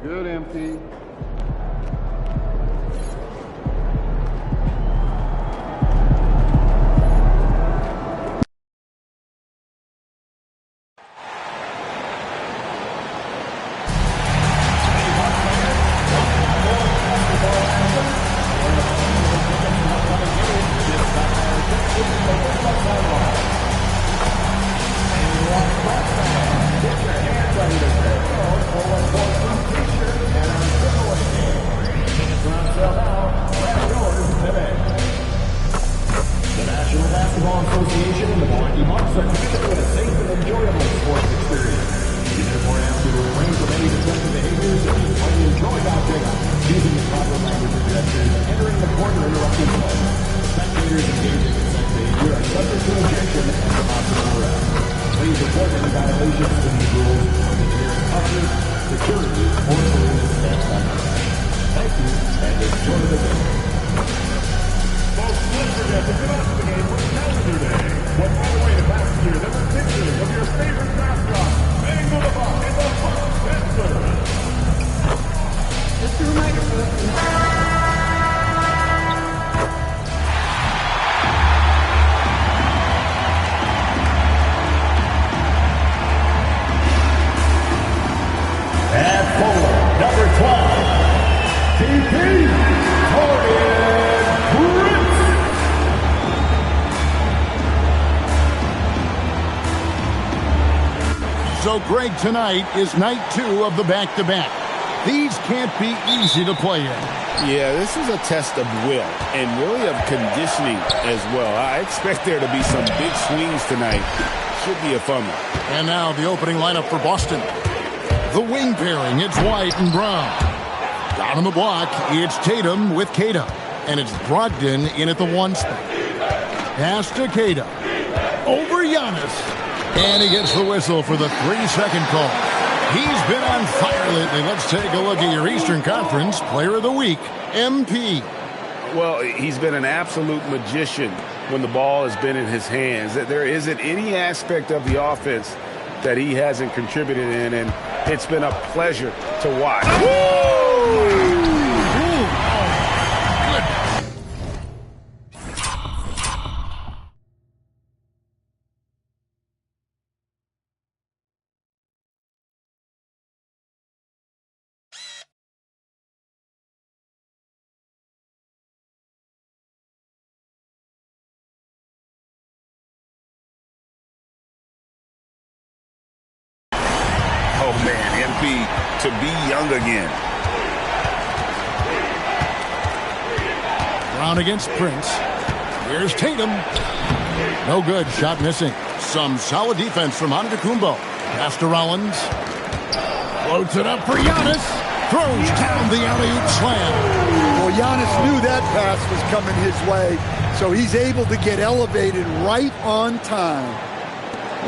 Good, MP. So Greg, tonight is night 2 of the back-to-back. These can't be easy to play in. Yeah, this is a test of will and really of conditioning as well. I expect there to be some big swings tonight. Should be a fun one. And now the opening lineup for Boston. The wing pairing, it's White and Brown. Down on the block, it's Tatum with Queta. And it's Brogdon in at the 1 spot. Pass to Queta. Over Giannis. And he gets the whistle for the 3-second call. He's been on fire lately. Let's take a look at your Eastern Conference Player of the Week, MP. Well, he's been an absolute magician when the ball has been in his hands. There isn't any aspect of the offense that he hasn't contributed in, and it's been a pleasure to watch. Oh, man, MP to be young again. Brown against Prince. Here's Tatum. No good. Shot missing. Some solid defense from Antetokounmpo. Pass to Rollins. Floats it up for Giannis. Throws down the alley-oop slam. Well, Giannis knew that pass was coming his way, so he's able to get elevated right on time.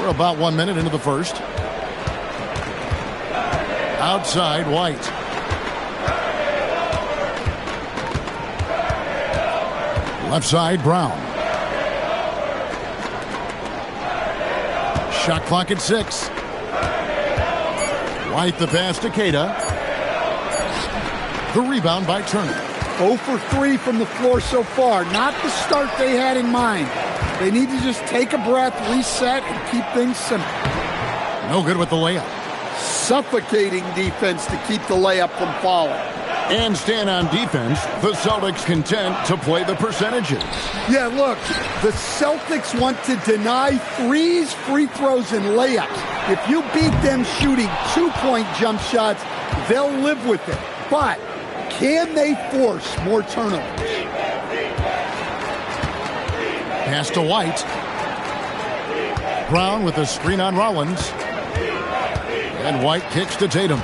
We're about 1 minute into the first. Outside, White. Left side, Brown. Shot clock at 6. White the pass to Queta. The rebound by Turner. 0 for 3 from the floor so far. Not the start they had in mind. They need to just take a breath, reset, and keep things simple. No good with the layup. Suffocating defense to keep the layup from falling. And stand on defense, the Celtics content to play the percentages. Yeah, look, the Celtics want to deny threes, free throws, and layups. If you beat them shooting 2-point jump shots, they'll live with it. But can they force more turnovers? Pass to White. Brown with a screen on Rollins. And White kicks to Tatum.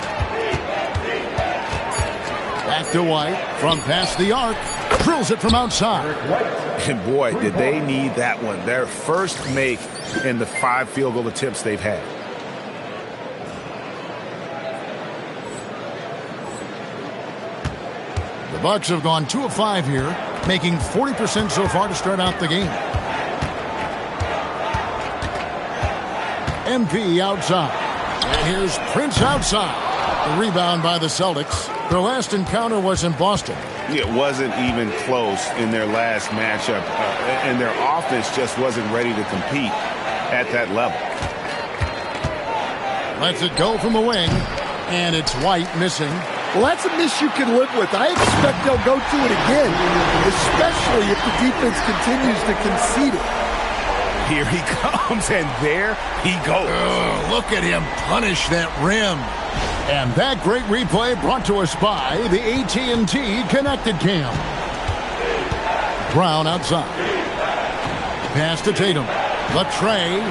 Back to White from past the arc. Drills it from outside. And boy, did they need that one. Their first make in the 5 field goal attempts they've had. The Bucks have gone 2 of 5 here, making 40% so far to start out the game. MP outside. And here's Prince outside. The rebound by the Celtics. Their last encounter was in Boston. It wasn't even close in their last matchup, and their offense just wasn't ready to compete at that level. Lets it go from the wing, and it's White missing. Well, that's a miss you can live with. I expect they'll go to it again, especially if the defense continues to concede it. Here he comes, and there he goes. Look at him punish that rim. And that great replay brought to us by the AT&T Connected Cam. Brown outside. Pass to Tatum. The tray.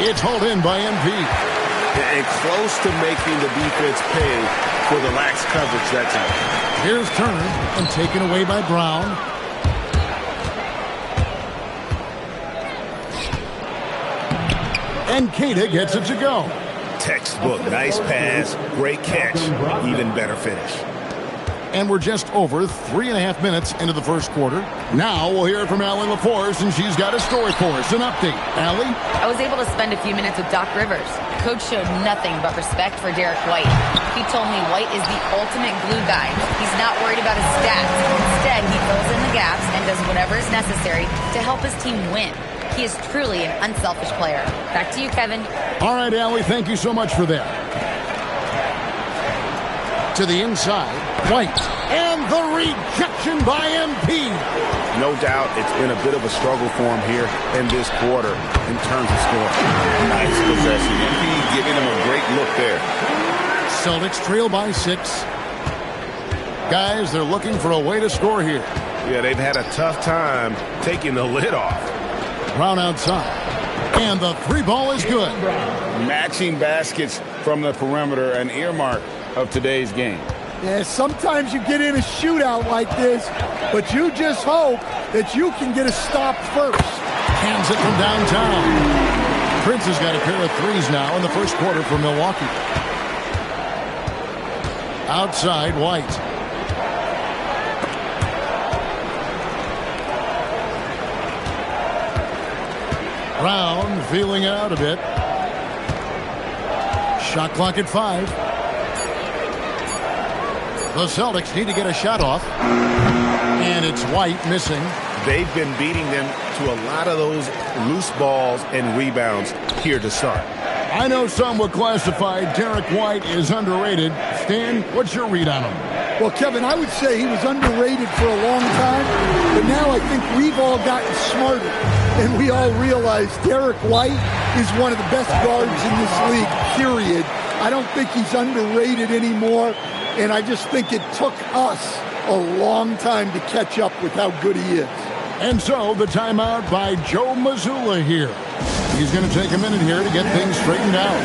It's hauled in by MP. And close to making the defense pay for the lax coverage that time. Here's Turner, and taken away by Brown. And Keita gets it to go. Textbook, nice pass, great catch, even better finish. And we're just over 3.5 minutes into the first quarter. Now we'll hear from Allie LaForce, and she's got a story for us. An update. Allie? I was able to spend a few minutes with Doc Rivers. Coach showed nothing but respect for Derek White. He told me White is the ultimate glue guy. He's not worried about his stats. Instead, he fills in the gaps and does whatever is necessary to help his team win. He is truly an unselfish player. Back to you, Kevin. All right, Allie, thank you so much for that. To the inside, White. And the rejection by MP. No doubt it's been a bit of a struggle for him here in this quarter in terms of scoring. Nice possession. MP giving him a great look there. Celtics trail by 6. Guys, they're looking for a way to score here. Yeah, they've had a tough time taking the lid off. Brown outside. And the three ball is good. Matching baskets from the perimeter, an earmark of today's game. Yeah, sometimes you get in a shootout like this, but you just hope that you can get a stop first. Hands it from downtown. Prince has got a pair of threes now in the first quarter for Milwaukee. Outside, White. Brown feeling out a bit. Shot clock at 5. The Celtics need to get a shot off. And it's White missing. They've been beating them to a lot of those loose balls and rebounds here to start. I know some would classify Derek White as underrated. Stan, what's your read on him? Well, Kevin, I would say he was underrated for a long time, but now I think we've all gotten smarter, and we all realize Derek White is one of the best guards in this league, period. I don't think he's underrated anymore, and I just think it took us a long time to catch up with how good he is. And so the timeout by Joe Mazzulla here. He's going to take a minute here to get things straightened out.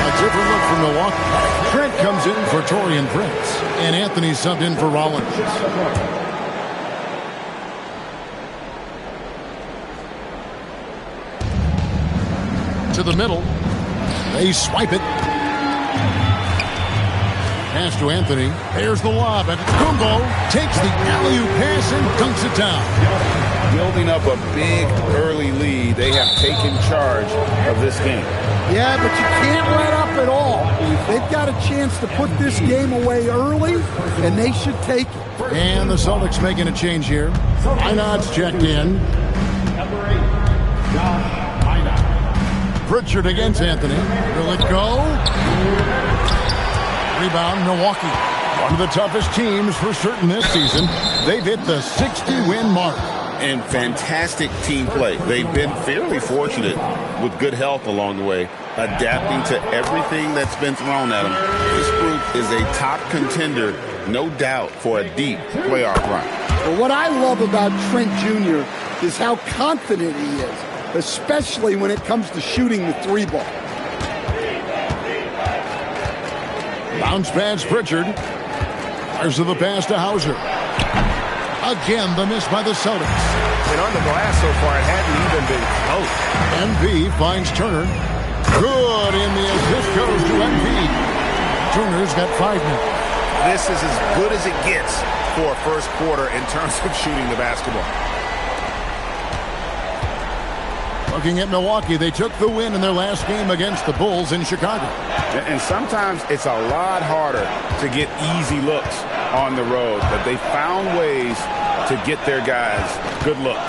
A different look from Milwaukee. Trent comes in for Taurean Prince, and Anthony subbed in for Rollins. To the middle. They swipe it. Pass to Anthony. There's the lob. And Kumbo takes the alley-oop pass and dunks it down. Building up a big early lead. They have taken charge of this game. Yeah, but you can't let up at all. They've got a chance to put this game away early, and they should take it. And the Celtics making a change here. Einad's checked in. Number 8, Josh Einad. Pritchard against Anthony. Will it go? Rebound, Milwaukee. One of the toughest teams for certain this season. They've hit the 60-win mark. And fantastic team play. They've been fairly fortunate with good health along the way, adapting to everything that's been thrown at them. This group is a top contender, no doubt, for a deep playoff run. Well, what I love about Trent Jr. is how confident he is, especially when it comes to shooting the three ball. Bounce pass, Pritchard. Fires of the pass to Hauser. Again, the miss by the Celtics. And on the glass so far, it hadn't even been close. MV finds Turner. Good, and the assist goes to MV. Turner's got 5 now. This is as good as it gets for a first quarter in terms of shooting the basketball. The Looking at Milwaukee, they took the win in their last game against the Bulls in Chicago. And sometimes it's a lot harder to get easy looks on the road, but they found ways to get their guys good looks.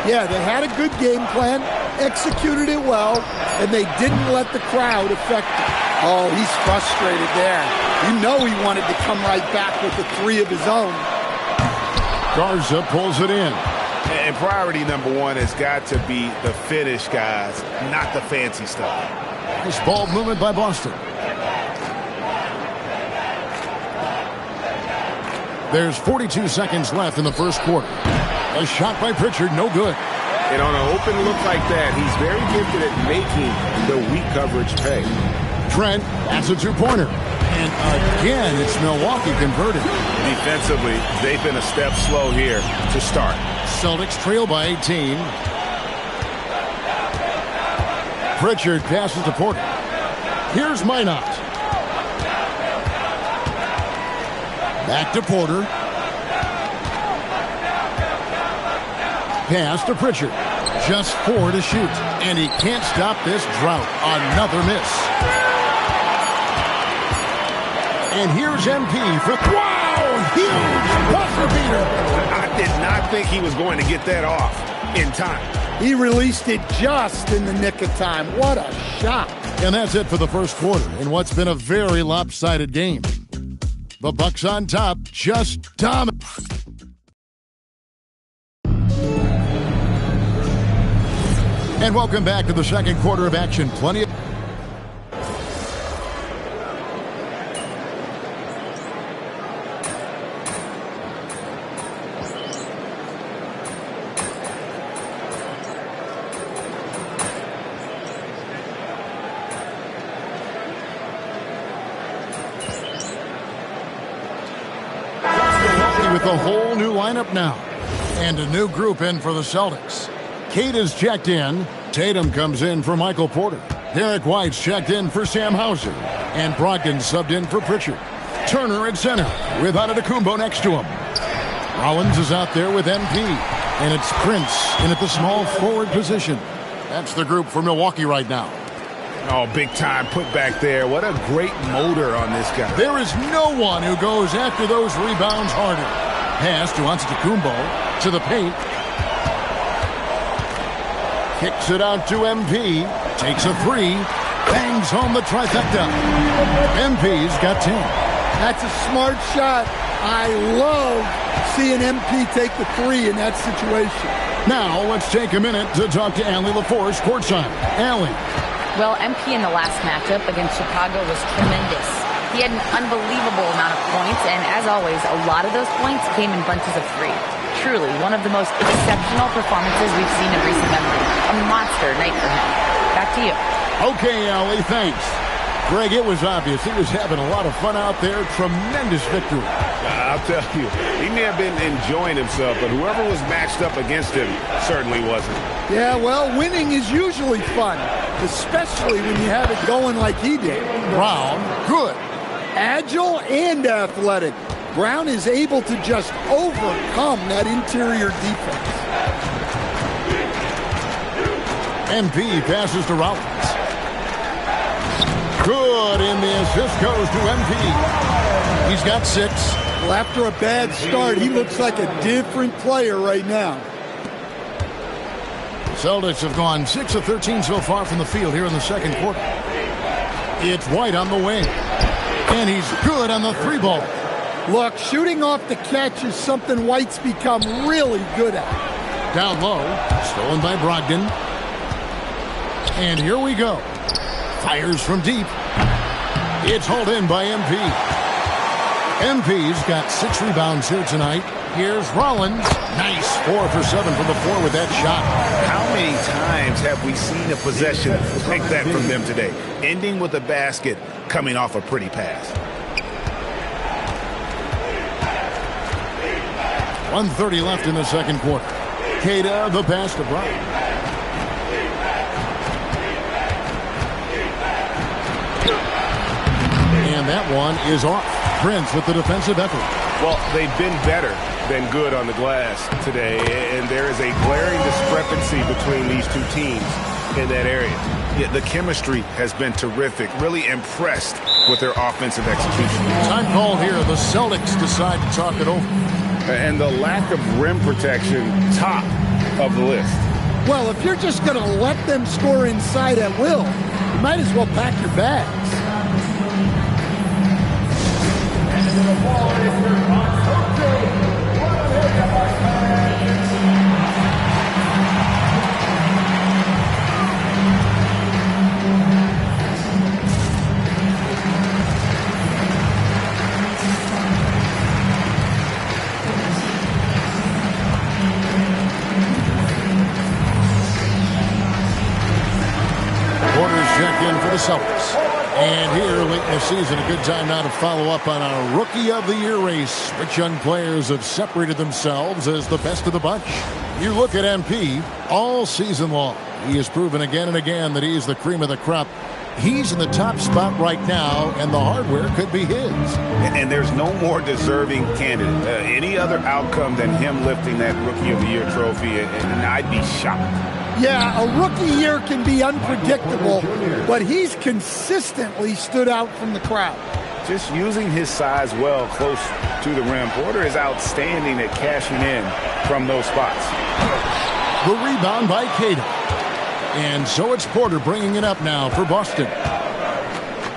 Yeah, they had a good game plan, executed it well, and they didn't let the crowd affect it. Oh, he's frustrated there. You know he wanted to come right back with the three of his own. Garza pulls it in. And priority number one has got to be the finish, guys, not the fancy stuff. Nice ball movement by Boston. There's 42 seconds left in the first quarter. A shot by Pritchard, no good. And on an open look like that, he's very gifted at making the weak coverage pay. Trent, that's a two-pointer. And again, it's Milwaukee converted. Defensively, they've been a step slow here to start. Celtics trail by 18. Pritchard passes to Porter. Here's Minot. Back to Porter. Pass to Pritchard. Just 4 to shoot. And he can't stop this drought. Another miss. And here's MP for, wow, huge buzzer beater. I did not think he was going to get that off in time. He released it just in the nick of time. What a shot. And that's it for the first quarter in what's been a very lopsided game. The Bucks on top, just dominant. And welcome back to the second quarter of action. Plenty of... with a whole new lineup now. And a new group in for the Celtics. Kate is checked in. Tatum comes in for Michael Porter. Derek White's checked in for Sam Hauser. And Brogdon subbed in for Pritchard. Turner at center with Antetokounmpo next to him. Rollins is out there with MP. And it's Prince in at the small forward position. That's the group for Milwaukee right now. Oh, big time put back there. What a great motor on this guy. There is no one who goes after those rebounds harder. Pass to Antetokounmpo to the paint. Kicks it out to MP. Takes a three. Bangs home the trifecta. MP's got 10. That's a smart shot. I love seeing MP take the three in that situation. Now let's take a minute to talk to Allie LaForce courtside. Allie. Well, MP in the last matchup against Chicago was tremendous. He had an unbelievable amount of points, and as always, a lot of those points came in bunches of three. Truly, one of the most exceptional performances we've seen in recent memory. A monster night for him. Back to you. Okay, Allie, thanks. Greg, it was obvious he was having a lot of fun out there. Tremendous victory. I'll tell you, he may have been enjoying himself, but whoever was matched up against him certainly wasn't. Yeah, well, winning is usually fun, especially when you have it going like he did. Brown, good. Agile and athletic. Brown is able to just overcome that interior defense. MP passes to Rollins. Good, and the assist goes to MP. He's got 6. Well, after a bad start, he looks like a different player right now. Celtics have gone 6 of 13 so far from the field here in the second quarter. It's White on the wing. And he's good on the 3-ball. Look, shooting off the catch is something White's become really good at. Down low, stolen by Brogdon. And here we go. Fires from deep. It's hauled in by MP. MP's got 6 rebounds here tonight. Here's Rollins. Nice 4 for 7 from the floor with that shot. How many times have we seen a possession like that from them today? Ending with a basket, coming off a pretty pass. 1:30 left in the second quarter. Queta, the pass to Bryant. And that one is off. Prince with the defensive effort. Well, they've been better than good on the glass today, and there is a glaring discrepancy between these two teams. in that area. Yeah, the chemistry has been terrific. Really impressed with their offensive execution. Time call here. The Celtics decide to talk it over. And the lack of rim protection, top of the list. Well, if you're just going to let them score inside at will, you might as well pack your bags. Check in for the Celtics. And here, late in the season, a good time now to follow up on our Rookie of the Year race. Which young players have separated themselves as the best of the bunch? You look at MP all season long. He has proven again and again that he's the cream of the crop. He's in the top spot right now, and the hardware could be his. And there's no more deserving candidate. Any other outcome than him lifting that Rookie of the Year trophy, and I'd be shocked. Yeah, a rookie year can be unpredictable, but he's consistently stood out from the crowd. Just using his size well close to the rim. Porter is outstanding at cashing in from those spots. The rebound by Cato. And so it's Porter bringing it up now for Boston.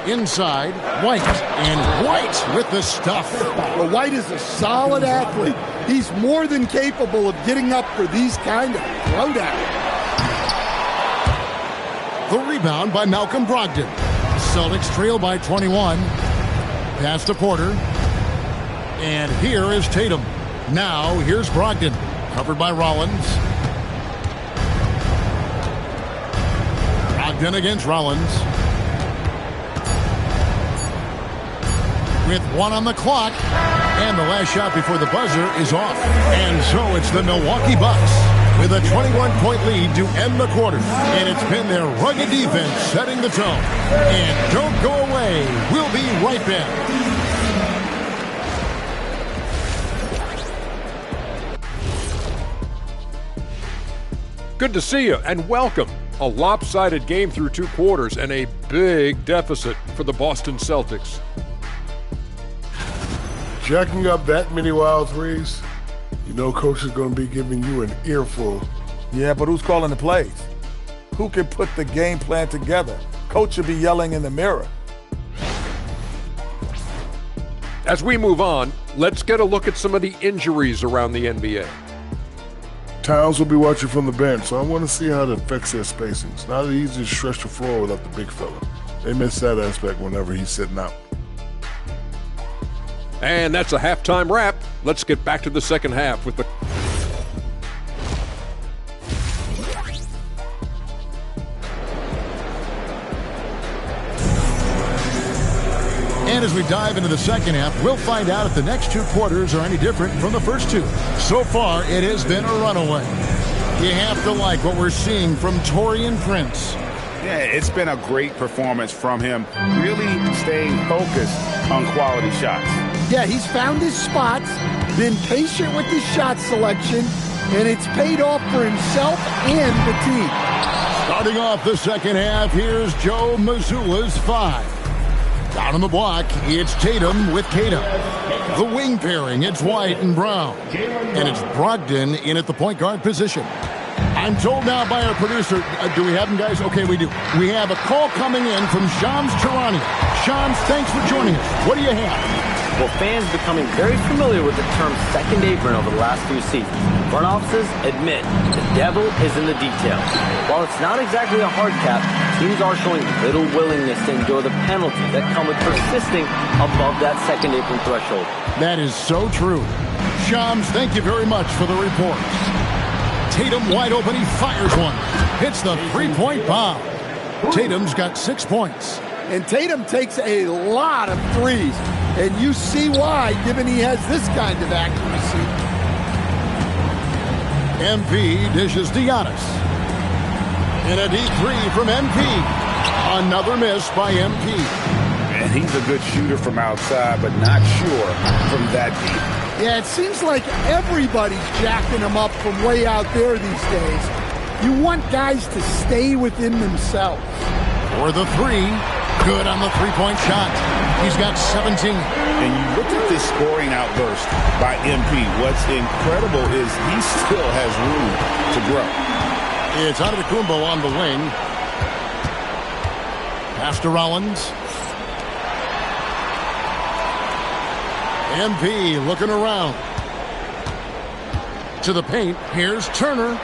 Inside, White. And White with the stuff. Well, White is a solid athlete. He's more than capable of getting up for these kind of throwdowns. The rebound by Malcolm Brogdon. Celtics trail by 21. Pass to Porter. And here is Tatum. Now here's Brogdon. Covered by Rollins. Brogdon against Rollins. With 1 on the clock. And the last shot before the buzzer is off. And so it's the Milwaukee Bucks with a 21-point lead to end the quarter. And it's been their rugged defense setting the tone. And don't go away. We'll be right back. Good to see you and welcome. A lopsided game through 2 quarters and a big deficit for the Boston Celtics. Jacking up that many wild threes, you know Coach is going to be giving you an earful. Yeah, but who's calling the plays? Who can put the game plan together? Coach should be yelling in the mirror. As we move on, let's get a look at some of the injuries around the NBA. Towns will be watching from the bench, so I want to see how it affects their spacing. It's not easy to stretch the floor without the big fella. They miss that aspect whenever he's sitting out. And that's a halftime wrap. Let's get back to the second half with the... And as we dive into the second half, we'll find out if the next 2 quarters are any different from the first 2. So far, it has been a runaway. You have to like what we're seeing from Taurean Prince. Yeah, it's been a great performance from him, really staying focused on quality shots. Yeah, he's found his spots, been patient with his shot selection, and it's paid off for himself and the team. Starting off the second half, here's Joe Mazzulla's 5. Down on the block, it's Tatum with Cato. The wing pairing, it's White and Brown. And it's Brogdon in at the point guard position. I'm told now by our producer, do we have them, guys? Okay, we do. We have a call coming in from Shams Charania. Shams, thanks for joining us. What do you have? Well, fans becoming very familiar with the term second apron over the last few seasons. Front offices admit the devil is in the details. While it's not exactly a hard cap, teams are showing little willingness to endure the penalties that come with persisting above that second apron threshold. That is so true. Shams, thank you very much for the reports. Tatum wide open, he fires one. Hits the 3-point bomb. Tatum's got 6 points. And Tatum takes a lot of threes. And you see why, given he has this kind of accuracy. MP dishes to Giannis. And a deep 3 from MP. Another miss by MP. And he's a good shooter from outside, but not sure from that deep. Yeah, it seems like everybody's jacking him up from way out there these days. You want guys to stay within themselves. For the three. Good on the three-point shot. He's got 17. And you look at this scoring outburst by MP. What's incredible is he still has room to grow. It's Antetokounmpo on the wing. Pass to Rollins. MP looking around. To the paint. Here's Turner.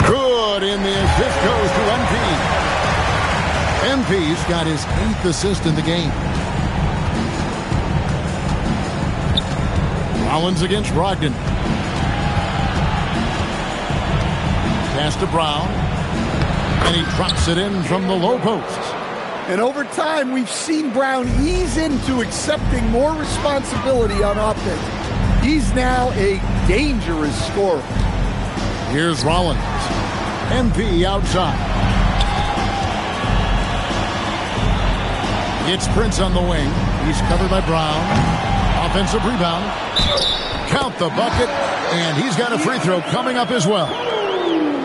Good, and the assist goes to MP. MP's got his 8th assist in the game. Rollins against Brogdon. Pass to Brown. And he drops it in from the low post. And over time, we've seen Brown ease into accepting more responsibility on offense. He's now a dangerous scorer. Here's Rollins. MP outside. It's Prince on the wing. He's covered by Brown. Offensive rebound. Count the bucket. And he's got a free throw coming up as well.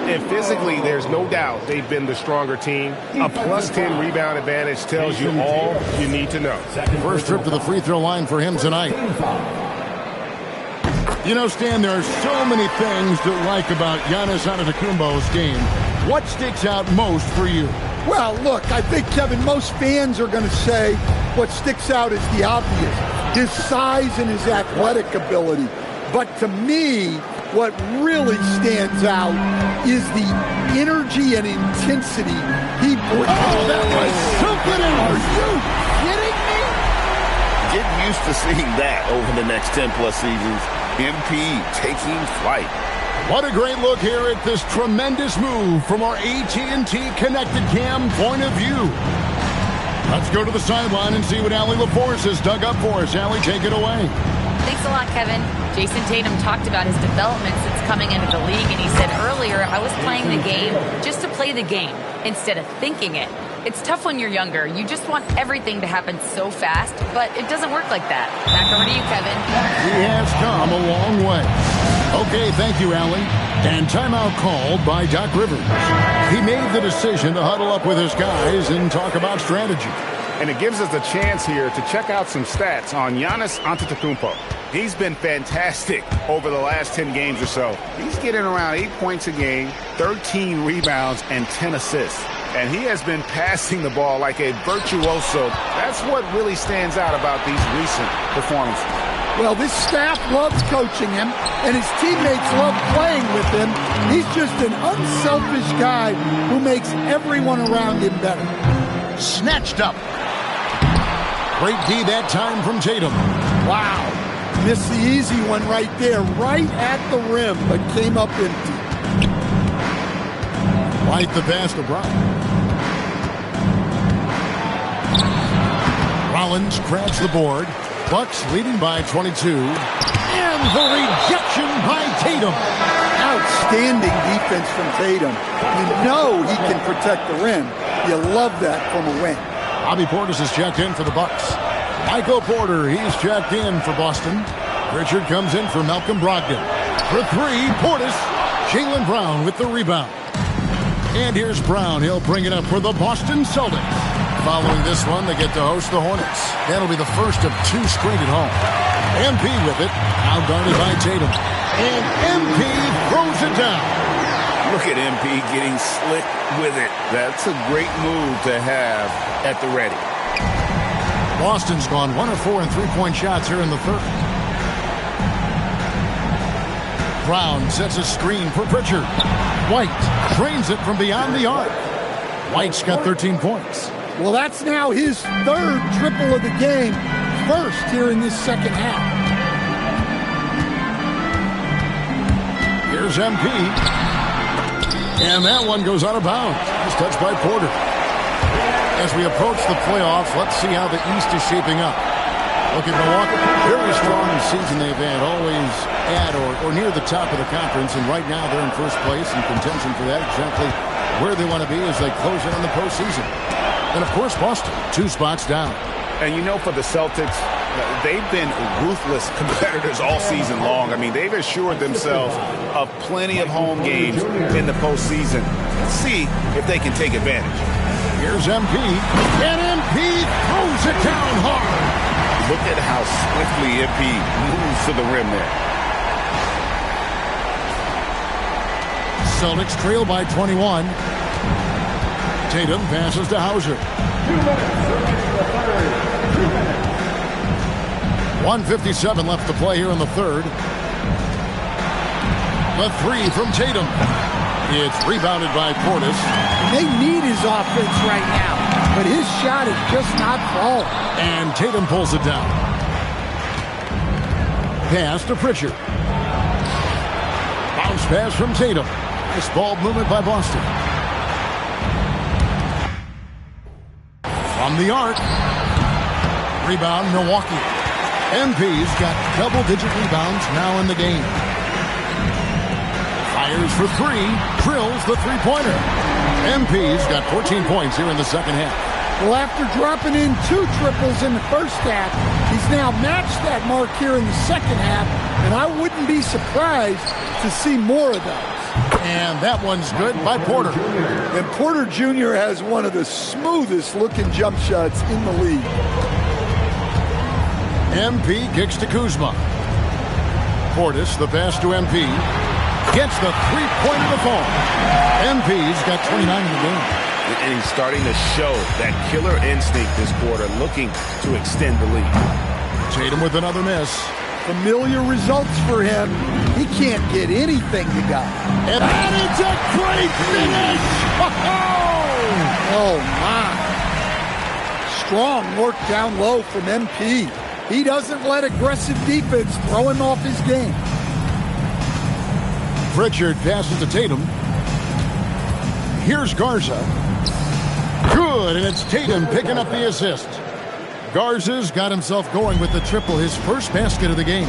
And physically, there's no doubt they've been the stronger team. A +10 rebound advantage tells you all you need to know. First trip to the free throw line for him tonight. You know, Stan, there are so many things to like about Giannis Antetokounmpo's game. What sticks out most for you? Well, look, I think, Kevin, most fans are going to say what sticks out is the obvious, his size and his athletic ability. But to me, what really stands out is the energy and intensity he brings. Oh, that was something else. Are you kidding me? Get used to seeing that over the next 10-plus seasons. MP taking flight. What a great look here at this tremendous move from our AT&T Connected Cam point of view. Let's go to the sideline and see what Allie LaForce has dug up for us. Allie, take it away. Thanks a lot, Kevin. Jason Tatum talked about his development since coming into the league, and he said earlier, I was playing the game just to play the game instead of thinking it. It's tough when you're younger. You just want everything to happen so fast, but it doesn't work like that. Back over to you, Kevin. He has come a long way. Okay, thank you, Allie. And timeout called by Doc Rivers. He made the decision to huddle up with his guys and talk about strategy. And it gives us a chance here to check out some stats on Giannis Antetokounmpo. He's been fantastic over the last 10 games or so. He's getting around 8 points a game, 13 rebounds, and 10 assists. And he has been passing the ball like a virtuoso. That's what really stands out about these recent performances. Well, this staff loves coaching him, and his teammates love playing with him. He's just an unselfish guy who makes everyone around him better. Snatched up. Great D that time from Tatum. Wow. Missed the easy one right there, right at the rim, but came up empty. White the pass to Brown. Rollins grabs the board. Bucks leading by 22. And the rejection by Tatum. Outstanding defense from Tatum. You know he can protect the rim. You love that from a wing. Bobby Portis is checked in for the Bucks. Michael Porter, he's checked in for Boston. Richard comes in for Malcolm Brogdon. For three, Portis. Jaylen Brown with the rebound. And here's Brown. He'll bring it up for the Boston Celtics. Following this one, they get to host the Hornets. That'll be the first of 2 straight at home. MP with it, now guarded by Tatum. And MP throws it down. Look at MP getting slick with it. That's a great move to have at the ready. Boston's gone 1 of 4 in three-point shots here in the third. Brown sets a screen for Pritchard. White drains it from beyond the arc. White's got 13 points. Well, that's now his 3rd triple of the game, first here in this second half. Here's MP. And that one goes out of bounds. It's touched by Porter. As we approach the playoffs, let's see how the East is shaping up. Look at Milwaukee. Very strong season they've had, always at or near the top of the conference. And right now they're in first place in contention for that, exactly where they want to be as they close in on the postseason. And, of course, Boston, 2 spots down. And you know, for the Celtics, they've been ruthless competitors all season long. I mean, they've assured themselves of plenty of home games in the postseason. Let's see if they can take advantage. Here's MP, and MP throws it down hard. Look at how swiftly MP moves to the rim there. Celtics trail by 21. Tatum passes to Hauser. 1:57 left to play here in the third. The three from Tatum. It's rebounded by Portis. They need his offense right now, but his shot is just not falling. And Tatum pulls it down. Pass to Pritchard. Bounce pass from Tatum. Nice ball movement by Boston. From the arc. Rebound, Milwaukee. MP's got double-digit rebounds now in the game. Fires for three. Drills the three-pointer. MP's got 14 points here in the second half. Well, after dropping in 2 triples in the first half, he's now matched that mark here in the second half, and I wouldn't be surprised to see more of those. And that one's good by Porter. And Porter Jr. has one of the smoothest looking jump shots in the league. MP kicks to Kuzma. Portis, the pass to MP. Gets the three-pointer to fall. MP's got 29 in the game. And he's starting to show that killer instinct this quarter, looking to extend the lead. Tatum with another miss. Familiar results for him. He can't get anything to go. And that is a great finish! Oh, my. Strong work down low from MP. He doesn't let aggressive defense throw him off his game. Pritchard passes to Tatum. Here's Garza. Good, and it's Tatum picking up the assist. Garza's got himself going with the triple, his first basket of the game.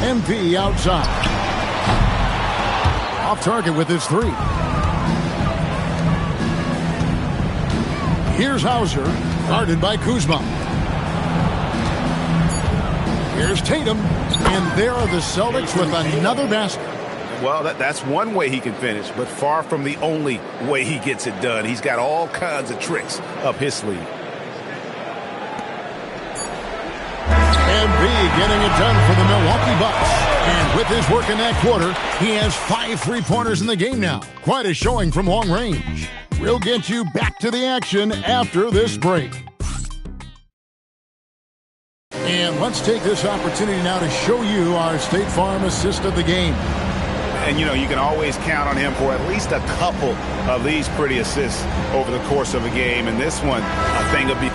MP outside. Off target with his three. Here's Hauser, guarded by Kuzma. Here's Tatum, and there are the Celtics with another basket. Well, that's one way he can finish, but far from the only way he gets it done. He's got all kinds of tricks up his sleeve. MP getting it done for the Milwaukee Bucks. And with his work in that quarter, he has 5 three-pointers in the game now. Quite a showing from long range. We'll get you back to the action after this break. And let's take this opportunity now to show you our State Farm assist of the game. And, you know, you can always count on him for at least a couple of these pretty assists over the course of a game. And this one, a thing of beauty.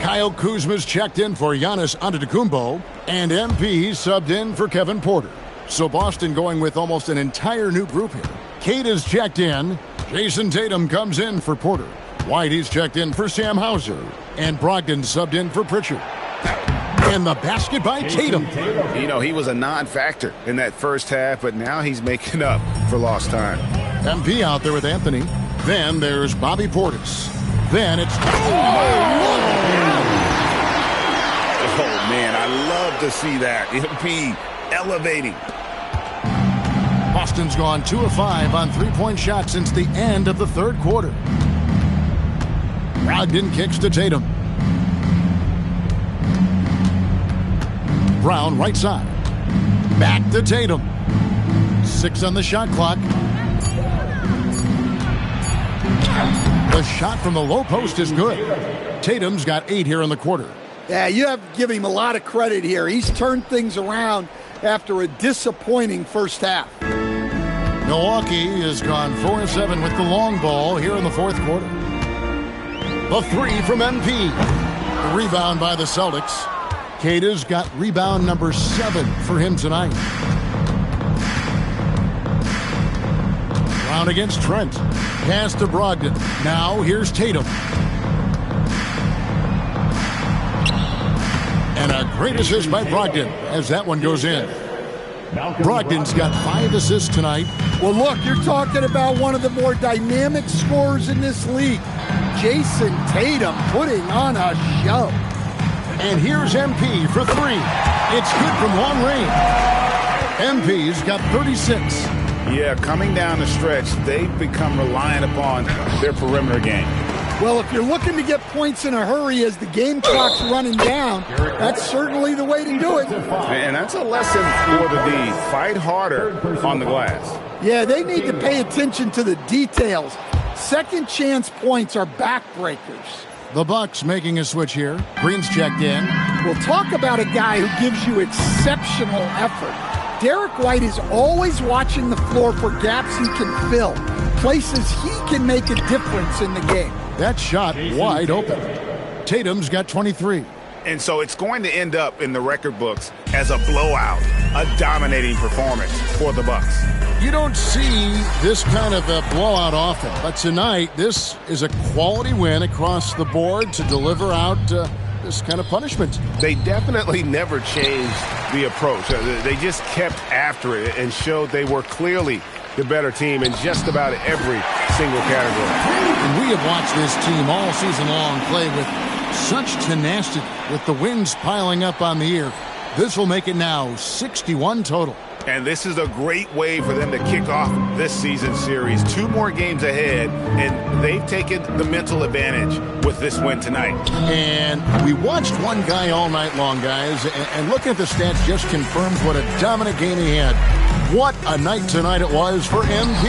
Kyle Kuzma's checked in for Giannis Antetokounmpo, and MP subbed in for Kevin Porter. So Boston going with almost an entire new group here. Kate is checked in. Jason Tatum comes in for Porter. Whitey's checked in for Sam Hauser. And Brogdon subbed in for Pritchard. And the basket by Tatum. You know, he was a non-factor in that first half, but now he's making up for lost time. MP out there with Anthony. Then there's Bobby Portis. Then it's... Oh, man, I love to see that. MP elevating. Boston's gone 2 of 5 on three-point shots since the end of the third quarter. Brogdon kicks to Tatum. Brown right side. Back to Tatum. 6 on the shot clock. The shot from the low post is good. Tatum's got 8 here in the quarter. Yeah, you have to give him a lot of credit here. He's turned things around after a disappointing first half. Milwaukee has gone 4-7 with the long ball here in the fourth quarter. The 3 from MP. The rebound by the Celtics. Queta's got rebound number 7 for him tonight. Brown against Trent. Pass to Brogdon. Now here's Tatum. And a great assist by Brogdon as that one goes in. Brogdon's got 5 assists tonight. Well, look, you're talking about one of the more dynamic scorers in this league. Jason Tatum putting on a show. And here's MP for 3. It's good from long range. MP's got 36. Yeah, coming down the stretch, they've become reliant upon their perimeter game. Well, if you're looking to get points in a hurry as the game clock's running down, that's certainly the way to do it. And that's a lesson for the D. Fight harder on the glass. Yeah, they need to pay attention to the details. Second chance points are backbreakers. The Bucks making a switch here. Green's checked in. We'll talk about a guy who gives you exceptional effort. Derek White is always watching the floor for gaps he can fill, places he can make a difference in the game. That shot wide open. Tatum's got 23. And so it's going to end up in the record books as a blowout, a dominating performance for the Bucks. You don't see this kind of a blowout often, but tonight this is a quality win across the board to deliver out this kind of punishment. They definitely never changed the approach. They just kept after it and showed they were clearly the better team in just about every single category. And we have watched this team all season long play with such tenacity, with the wins piling up on the year. This will make it now 61 total. And this is a great way for them to kick off this season series. 2 more games ahead, and they've taken the mental advantage with this win tonight. And we watched one guy all night long, guys, and looking at the stats just confirms what a dominant game he had. What a night tonight it was for MP.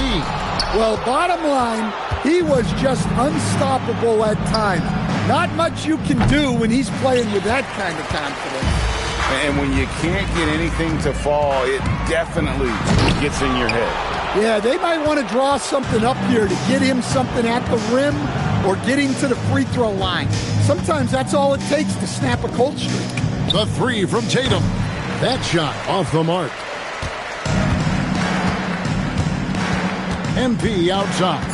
Well, bottom line, he was just unstoppable at times. Not much you can do when he's playing with that kind of confidence. And when you can't get anything to fall, it definitely gets in your head. Yeah, they might want to draw something up here to get him something at the rim or get him to the free throw line. Sometimes that's all it takes to snap a cold streak. The 3 from Tatum. That shot off the mark. MP outside.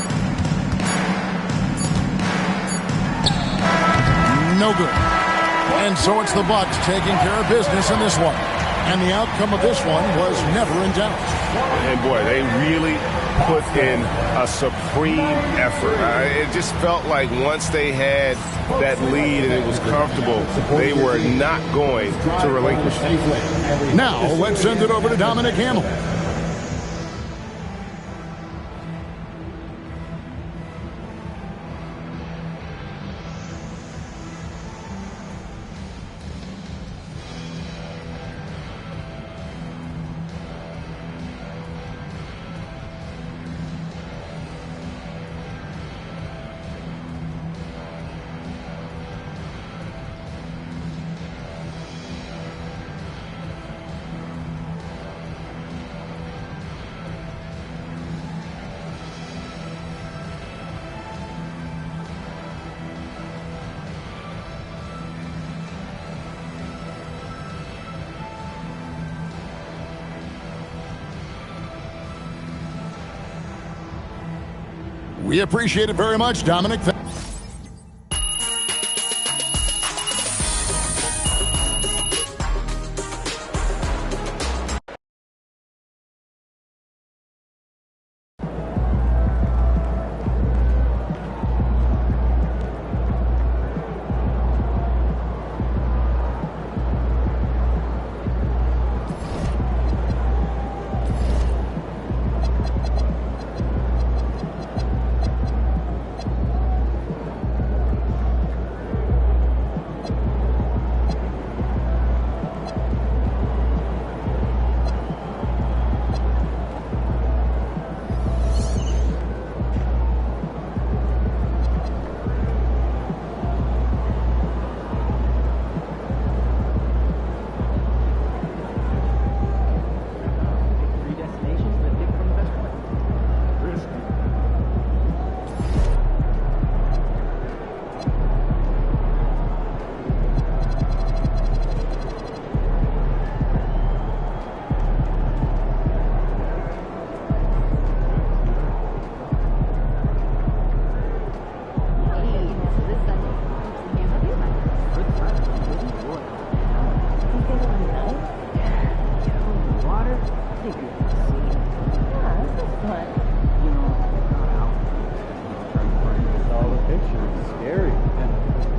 No good. And so it's the Bucks taking care of business in this one. And the outcome of this one was never in doubt. And boy, they really put in a supreme effort. It just felt like once they had that lead and it was comfortable, they were not going to relinquish it. Now let's send it over to Dominic Hamill. We appreciate it very much, Dominic. picture is scary. Yeah.